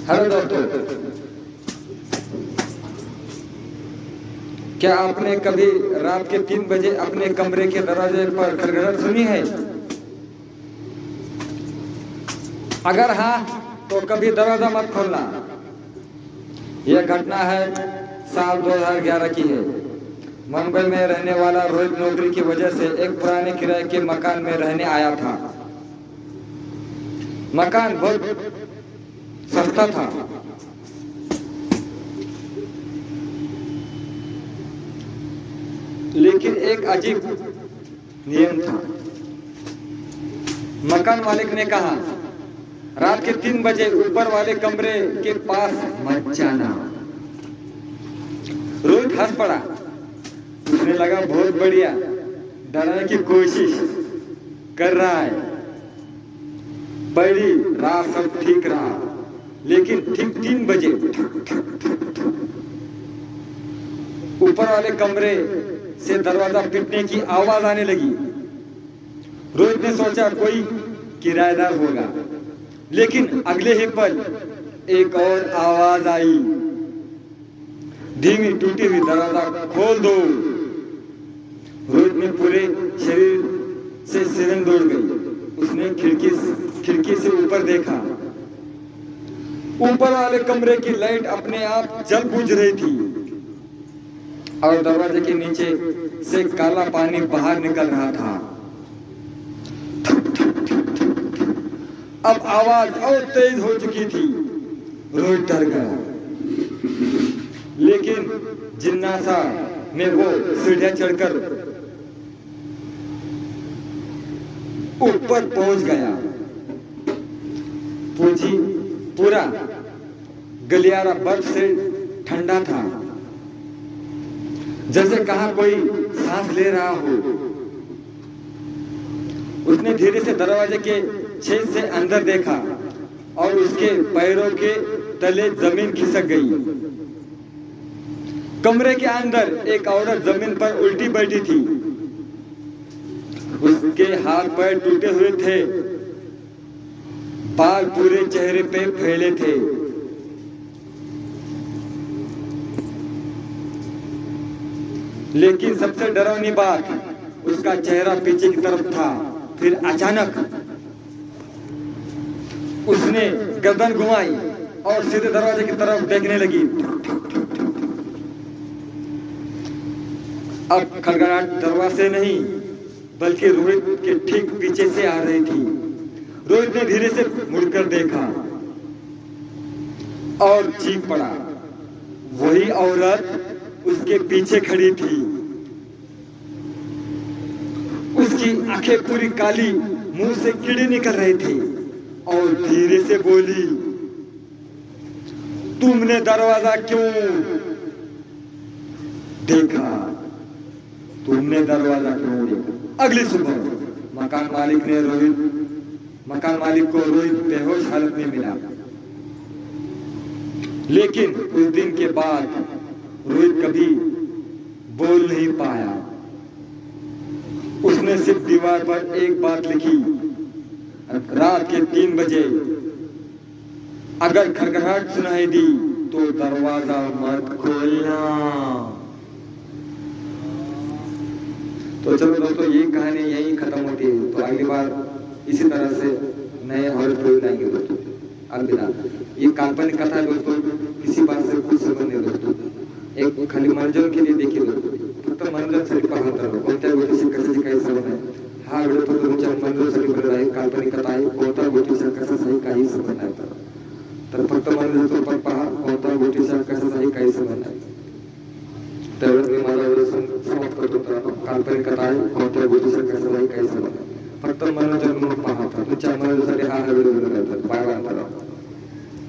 Hello दोस्तों, क्या आपने कभी रात के 3 बजे अपने कमरे के दरवाजे पर खड़खड़ाहट सुनी है? अगर हाँ तो कभी दरवाजा मत खोलना। यह घटना है साल 2011 की है। मुंबई में रहने वाला रोहित नौकरी की वजह से एक पुराने किराए के मकान में रहने आया था। मकान बहुत सस्ता था, लेकिन एक अजीब नियम था। मकान मालिक ने कहा, रात के 3 बजे ऊपर वाले कमरे के पास मत जाना। रोहित हंस पड़ा। उसने लगा बहुत बढ़िया, डराने की कोशिश कर रहा है। पहली रात सब ठीक रहा, लेकिन ठीक 3 बजे ऊपर वाले कमरे से दरवाजा पीटने की आवाज आने लगी। रोहित ने सोचा कोई किराएदार होगा, लेकिन अगले ही पल एक और आवाज आई, धीमी टूटी हुई, दरवाजा खोल दो। रोहित ने पूरे शरीर से सिरन दौड़ गई। उसने खिड़की से ऊपर देखा। ऊपर वाले कमरे की लाइट अपने आप जल बुझ रही थी और दरवाजे के नीचे से काला पानी बाहर निकल रहा था। अब आवाज और तेज हो चुकी थी। रोहित डर गया, लेकिन जिन्नासा में वो सीढ़ियां चढ़कर ऊपर पहुंच गया। पूरा गलियारा बर्फ से ठंडा था, जैसे कहा कोई सांस ले रहा हो। उसने धीरे से दरवाजे के छेद से अंदर देखा और उसके पैरों के तले जमीन खिसक गई। कमरे के अंदर एक औरत जमीन पर उल्टी बैठी थी। उसके हाथ पैर टूटे हुए थे, बाल पूरे चेहरे पे फैले थे। लेकिन सबसे डरावनी बात, उसका चेहरा पीछे की तरफ था। फिर अचानक उसने गर्दन घुमाई और सीधे दरवाजे की तरफ देखने लगी। अब खड़खड़ाहट दरवाजे नहीं, बल्कि रोहित के ठीक पीछे से आ रही थी। रोहित ने धीरे से मुड़कर देखा और चीख पड़ा। वही औरत उसके पीछे खड़ी थी। उसकी आंखें पूरी काली, मुंह से कीड़े निकल रहे थे और धीरे से बोली, तुमने दरवाजा क्यों देखा? तुमने दरवाजा क्यों देखा? अगली सुबह मकान मालिक को रोहित बेहोश हालत में मिला। लेकिन उस दिन के बाद रोहित कभी बोल नहीं पाया। उसने सिर्फ दीवार पर एक बात लिखी, रात के 3 बजे अगर खड़खड़ाहट सुनाई दी तो दरवाजा मत खोलना। तो चलो दोस्तों, ये कहानी यही खत्म होती है। तो अगली बार इसी तरह से नए हॉरर प्रयोग लाएंगे दोस्तों। अलविदा। ये काल्पनिक कथा है दोस्तों, किसी बात से कुछ संबंध नहीं दोस्तों। एक खाली मनोरंजन के लिए देखिए दोस्तों, फक्त मनोरंजनासाठी पाहत राहा। कोणत्या गोष्टीशी कशाची काही संबंध नाही। हा व्हिडिओ फक्त तुमच्या मनोरंजनासाठी बनवला आहे। काल्पनिक कथा आहे, कोणत्या गोष्टीशी कशाचाही काही संबंध नाही। तर फक्त मनोरंजनाच्या रूपात पहा, कोणत्या गोष्टीशी कशाचाही काही संबंध नाही। त्यावेळेस मी माझा व्हिडिओ समाप्त करतो। काल्पनिक कथा आहे, कोणत्या गोष्टीशी कशाचाही काही संबंध नाही। फक्त मनोरंजन म्हणून पहा। तुमच्या मनोरंजनासाठी हा व्हिडिओ बनवला आहे। Bye bye.